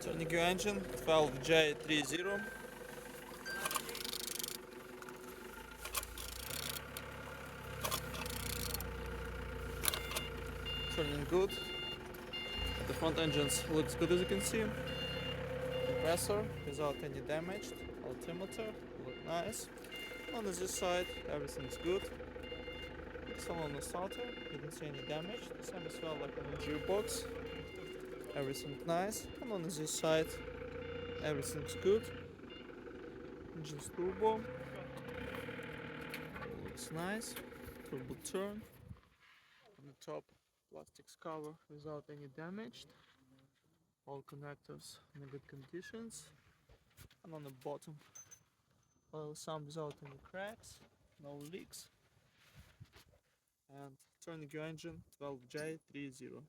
Turning your engine, 12J30. Turning good. The front engines looks good as you can see. Compressor without any damage. Altimeter look nice. On this side everything's good. Pixel on the starter, didn't see any damage. The same as well like on the gearbox. Everything nice. And on this side everything's good. Engine's turbo. Looks nice. Turbo turn. On the top plastics cover without any damage. All connectors in good conditions. And on the bottom some without any cracks, no leaks. And turning your engine, 12J30.